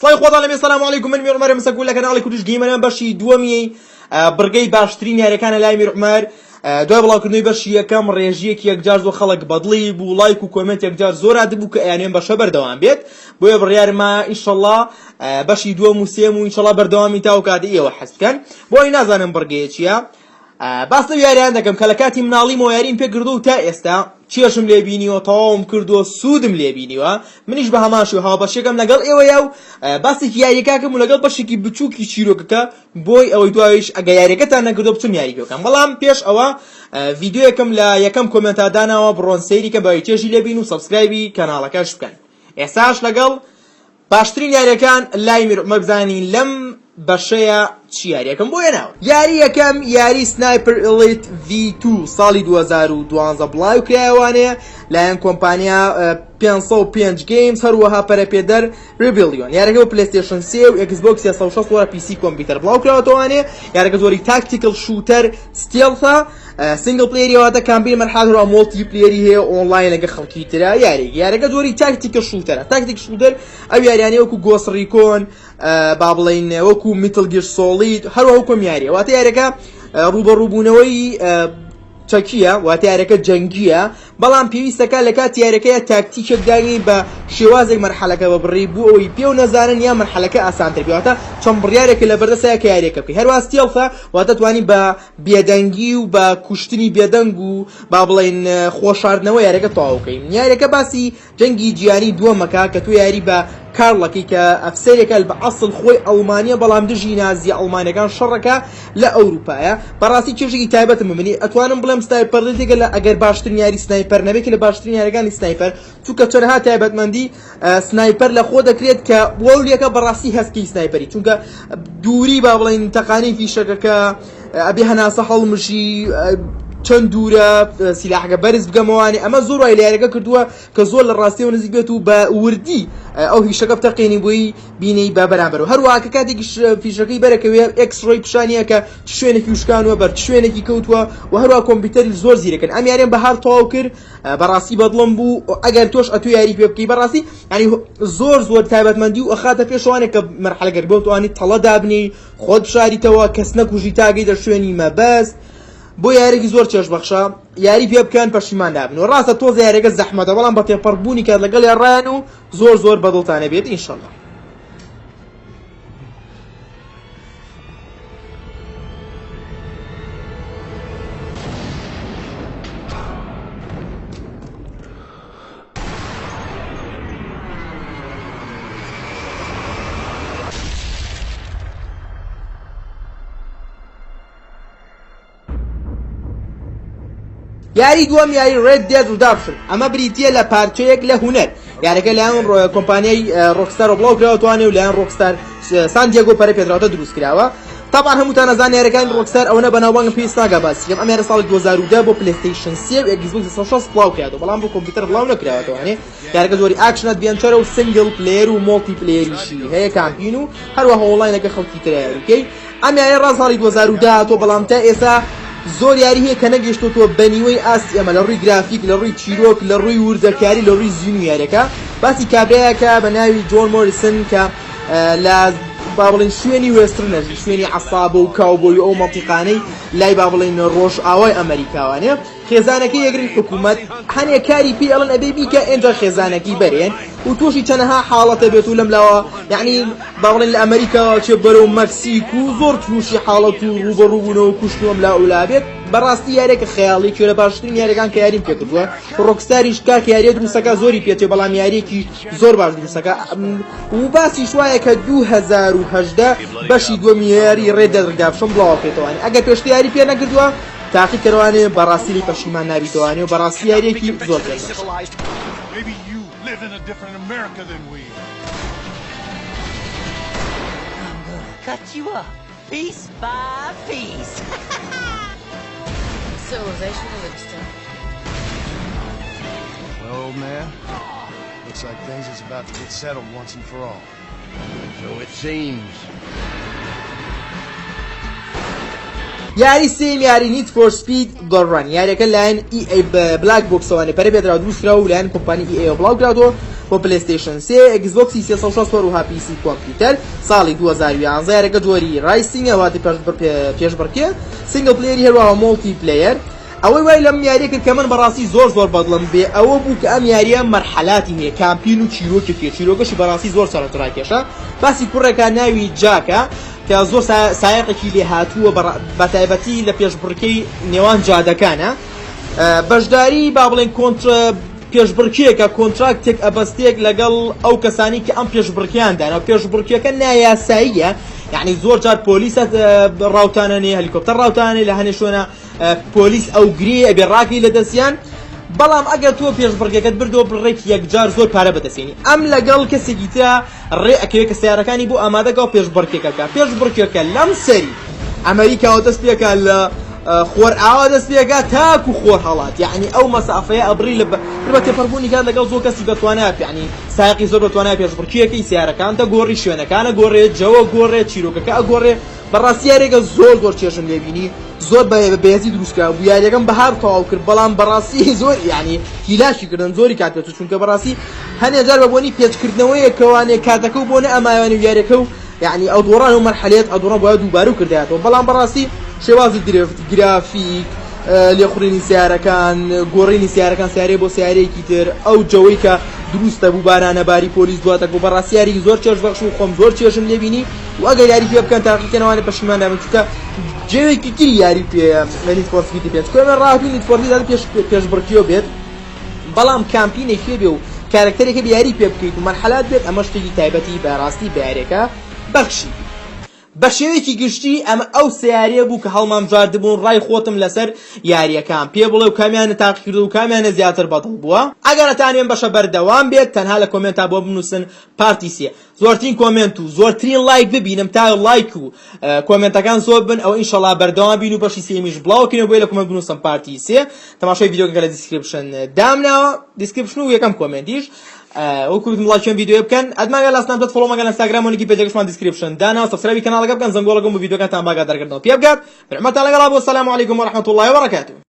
سڵی خۆتان لەبێ سەلام عەلەیکوم من میرعومەرم سەگوول لە کەناڵی کوردیش گەیمەرە بەشی دووەمی بڕگەی باشترین یاریەکانە لای میرعومەر دوای بڵاوکردنەوەی بەشی یەکەم ڕێژیەکی یەکجار زۆر خەڵک بەدڵی بوو لایک و کۆمنت یەکجار زۆر هاتبوو کە ئەیانوێن بەشە بەردەوام بێت بۆیە بڕیارمە ئینشەڵڵا بەشی دووەم و سێم و ئینشەڵڵا بەردەوامی تا و کاتی ئێوە حەز بکەن بۆی نازانم بڕگەیە چییە باس لەو یاریان دەکەم کە لە کاتی مناڵیمەوە یاریم پێ کردو و تا ئێستا چێشم لێ بینیوە تەواوم کردووە سوودم لێ بینیوە منیش بە هەمان شێوە هاوبەشێکم لەگەڵ ئێوەیە و باسێکی یاریەکەکەم و لەگەڵ بەشێکی بچووکی چیرۆکەکە بۆی ئەوەی دوایش ئەگە یاریەکەتان نەکردو بچم یاری پێکەم بەڵام پێش ئەوە ڤیدیۆیەکەم لە یەکەم کۆمنتە داناوە بڕۆن سەیری کە بەوەی چێژی لێ بین و سەبسکرایبی کەناڵەکەش بکەن ئێستاش لەگەڵ باشترین یاریەکان لای میرعومەر بزانین لەم بەشەیە چی یاریەکەم بۆ هێناوە یاری یەکەم یاری سنایپر ئیلیت V2 ساڵی 2012 بڵاو کرایەوانەیە لایەن کۆمپانیا 505 گیمز هەروەها پەرەپێدەر ریبیلیۆن یاریەکە بۆ پلەیستێشن 3 و ئێکسبۆکس 360 وەرە PC کۆمپیوتەر بڵاو کراوەتەوانەیە یاریەکە زۆری تاکتیکل شوتەر ستێڵتە سینگل پلێیریەوەتە کامبین مەرحەڵ هەروە مۆڵتی پلێری هەیە ئۆنلاین لەگە خەڵکی ترا یاریەکە زۆری تاکتیکل شوتەرە تاکتیک شوتەر ئەو یاریانەیە وەکو گۆست ریکۆن با بڵێن وەکو میتل گیر سۆڵید هەروە وەکو یاریە واتە یاریەکە ڕوبەڕووبوونەوەی چەکیە واتە یاریەکە جەنگیە بەڵام پێویستەکە لە کات یاریەکەیە تاکتیکێک داگەی بە شێوازێک مەرحەلەکە بەبڕی بوو ئەوەی پێ و نەزانن یا مەرحەلەکە ئاسانتر بێ واتە چەند بڕیارێکە لە بەردەستەیە کە یاریەکە بکەی هەروە ستێڵفە واتە توانی بە بێدەنگی و بە کوشتنی بێدەنگ و با بڵێن خۆشاردنەوە یاریەکە تەواو بکەین یاریەکە باسی جەنگی جیهانی دووەمەکە کە تو یاری بە کارڵەکەی کە ئەفسەرێکە بە ئەسڵ خۆی ئەڵمانیە بەڵام دژی نازی ئەڵمانەکان شەڕەکە لە ئەوروپایە بەڕاستی چێژێکی تایبەتم ببینی ئەتوانم بڵێم سنایپەرێکە لە ئەگەر باشترین یاری سنایپەر نەبێت لە باشترین یاریەکانی سنایپەر چونکە چۆنها تایبەتمەندی سنایپەر لە خۆ دەکرێت کە وەڵیەکە بەڕاستی هەستکەی سنایپەری چونکە دووری با بڵێن تەقانی فیشەکەکە ئەبێ هەناسە هەڵمژی چەند دوورە سیلاحەکە بەرز بگەمەوانی ئەمە زۆر وای لە یاریەکە کردووە کە زۆر لە ڕاستیەوە نزیک بێت و بە وردی ئەو هیشەکە بتەقێنی بۆی بینەی بە بەرامبەرەوە هەروەها کە کاتێکی فیشەکەی بەرەکەوێ ئێکسڕۆی پیشانیە کە شوێنێکی وشکانوە بەر شوێنێکی کەوتووە و هەروەها کۆمپیوتەری زۆر زیرەکەن ئەم یاریان بەهار تەواو کرد بەڕاستی بەدڵم بوو ئەگەر تۆش ئەتوی یاری پێ بکەی بەڕاستی ینی زۆر تایبەتمەندی و ئەخاتە پێشوانێک کە مەرحەلەگەر بۆ توانی تەڵە دابنی خۆت بشاریتەوە کەس نەکوژی تاگەی دە شوێنی مەبەست بۆ یارێکی زۆر چێش بەخشە یاری پێ بکەن پەشیمان نابن و ڕاستە تۆزە یاریەکە زەحمەتە بەڵام بە تێپەڕبوونی کات لەگەڵ یاڕایان و زۆر بەدڵتانە بێت ئینشەڵڵا یاری دووەم یاری ڕێد دێد ڕداپشن ئەمە بریتیە لە پارچەیەک لە هونەر یاریەکە لایەن کۆمپانیای ڕۆکستار بڵاو کراوەتوانێ و لایەن ڕۆکستار سان دیێگۆ پەرەپێدراوەتە دروست کراوە طبعا هەمووتان نەزان یاریەکانی ڕۆکستار ئەوەنە بەناوبانگم پێویست ناگا باسیکەم ئەم یارە ساڵی 2010 بۆ پلەیستێشن 3 و ئێکسبۆکس 360 بڵاو کرایەوە بەڵام بۆ کۆمپیوتەر بڵاو نەکراوەتەوانێ یاریەکە زۆری ئاکشن ئەدڤێنچەرە و سنگل پلێر و مۆڵتی پلێریشی هەیە کامپین و هەروەها ئۆنلاینەکە خەڵکی تر یاریکەی ئەم یارە ڕاست ساڵی 2010 تۆ بەڵام تا ئێستا زۆر یاری هەیە کە نەگەشتۆتەوە بەنیوەی ئاستی ئەمە لە ڕووی گرافیک لە ڕووی چیرۆک لە ڕووی وردەکاری لە ڕووی زیین و یاریەکە باسی کابرایەکە بە ناوی جۆن مۆریسن کە لە با بڵێن شوێنی وێسترنەژی شوێنی عەسابە و کاوبۆی ئەو مەنتیقانەی لای با بڵێن ڕۆژ ئاوای ئەمریکاوانێ خێزانەکەی یەگری حکوومەت هەنێ کاری پێ ئەڵەن ئەبێ بیکە ئێنجا خێزانەکەی بەرێن و تووشی چەنەها حاڵەتە بێت و لەملاوە یعنی با بڵێن لە ئەمریکا چێ بەرەو مەکسیک و زۆر تووشی حاڵەت و ڕوبەڕووبوونەوە و کوشتنەوەم لا بێت بەڕاستی یارێکە خەیاڵی کوێ لە باشترین یاریەکان کە یاریم پێ کردووە ڕۆکستاریش کاکە یاریە دروستەکە زۆری پێچێ بەڵام یاریەکی زۆر باش دروستەکە و باسی شوایە کە 2018 بەشی دووەمی یاری ڕێد دێد ڕداپشن بڵاوەکرێتەوەوانی ئەگەر پێشتر یاری پێ نەکردووە تاقی کەروانێ بەڕاستی پەشیمان نابیتەوانێ و بەڕاستی یاریەکی زۆر Civilization or Livingston? Well, old man, looks like things is about to get settled once and for all. So it seems. یاری سێم یاری نیت فۆر سپید دڵڕان یاریەکە لایەن EA بلاک بۆکسەوانێ پەرە پێدرا دروستکرا و لایەن کۆمپانی EA بڵاوکراتەوە بۆ پلەیستیشن 3 ئەکسبۆکسی 360 و PC کۆمپیوتەر ساڵی 2011 یاریەکە جۆری ڕایسینگە واتی پێشبڕکێ سینگل پلەیەری هەروەها مۆڵتی پلەیەر ئەوەی وای لەم یاریە کرد کە من بەڕاستی زۆر بەدڵم بێ ئەوە بوو کە ئەم یاریە مەرحەلاتی هەیە کامپین و چیرۆکەشی بەڕاستی زۆر سەرنجڕاکێشە باسی کوڕێکە ناوی جاکە کە زۆر سایقێکی لێ هاتووە بەتایبەتی لە پێشبڕکەی نێوان جادەکانە بەشداری با بڵێن پێشبڕکێکە کۆنتراکتێک ئەبەستێک لەگەڵ ئەو کەسانی کە ئەم پێشبڕکیاندانە پێشبڕکیەکە نایاساییە یعنی زۆر جار پۆلیسە ڕاوتانەنێ هەلیکۆپتەر ڕاوتانێ لە هەنێ شوێنە پۆلیس ئەو گرێ ئەبێ ڕاکی لە دەستیان بەڵام ئەگەر تۆ پێشبڕکێکت بردەوە بڕێک یەکجار زۆر پارە بەدەستێنی ئەم لەگەڵ کەسێکی ترا ڕێ ئەکەوێت کە سیارەکانی بۆ ئامادەکە و پێشبڕکێکەکە لەم سەری ئەمریکاوە دەست پێکە لە خۆر ئاوا دەست پێکە تاکو خۆر هەڵات یعنی ئەو مەسافەیە ئەبڕی لە بە تێپەڕبوونی کات لەگەڵ زۆر کەسی بەتوانات یعنی سایقی زۆر بەتوانای پێشبڕکیەکەی سیارەکانتە گۆڕی شوێنەکانە گۆڕێت جەوە گۆڕێت چیرۆکەکە ئەگۆڕێ بەڕاستی یاریەکە زۆر چێشم لێبینی زۆر بەهێزی دروستکرا بوو یاریەکەم بەهار تەواو کرد بەڵام بەڕاستی زۆر یعنی هیلاشی کردن زۆری کات پێچوو چونکە بەڕاستی هەنێ جار بە بۆنی پێچکردنەوەی کەوانێ کاتەکە و بۆنە ئەمایوانی و یاریەکە و یعنی ئەو دۆڕان و مەرحەلێت ئەدۆڕە بۆ دووبارە و کردایەتەوە بەڵام بەڕاستی شێوازی گرافیک لێخوڕینی سیارەکان گۆڕینی سیارەکان سیارێ بۆ سیارەیەکی تر ئەو جەوەی کە دروستە بوو بارانەباری پۆلیس دواتە بۆ بەڕاستی یاریی زۆر چێش بەخش و خۆم زۆر چێشم لێبینی و ئەگەر یاری پێ بکەن تاقیکردنەوەی پەشیمان دەبن چونکە جێوێکی تری یاری پێ نیت فۆر سپیدی پێ چکۆمە ڕاهاتوو نیت فۆر سپید پێشبڕکیەوە بێت بەڵام کامپینێک پێ بێ و کارکتەرێکە بە یاری پێ بکەیت و مەرحەلات بێت ئەمە شتێکی تایبەتی بەڕاستی بە یاریەکە بەخشی بە شێوەیەکی گشتی ئەمە ئەو سیارەیە بوو کە هەڵمام جاردبوون ڕای خۆتم لەسەر یاریەکان پێ بڵێ و کامیانە تاقیکرد و کامیانە زیاتر بەدڵ بووە ئەگەرتانێن بەشە بەردەوام بێت تەنها لە کۆمنتا بۆ بنووسن پارتی سێ زۆرترین کۆمنت و زۆرترین لایک ببینم تا لایک و کۆمنتەکان زۆر بن ئەو ئینشەڵا بەردەوام بین و بەشی سێمیش بڵاوکەینەوە بۆی لە کۆمنت بنووسن پارتی سێ تەماشای ڤیدیۆکە لە دیسکریپشن دامناوە دیسکریپشن و یەکەم کۆمنتیش وەکو لایک ڤیدیۆ بکەن ئەدماگە لەسنام دەت فۆلۆ مەگەن ئینستاگرام و لینکی پێجەکەشمان دیسکریپشن دانا سبسکرایبی کەناڵەکە بکەن زەنگۆڵەکەم و ڤیدیۆکەتان باگادارکردنەوە پێ بگات بڕحمەتان لەگەڵا بۆ سەلام عەلەیکوم وەڕەحمەتوڵڵاهی وبەڕەکاتوه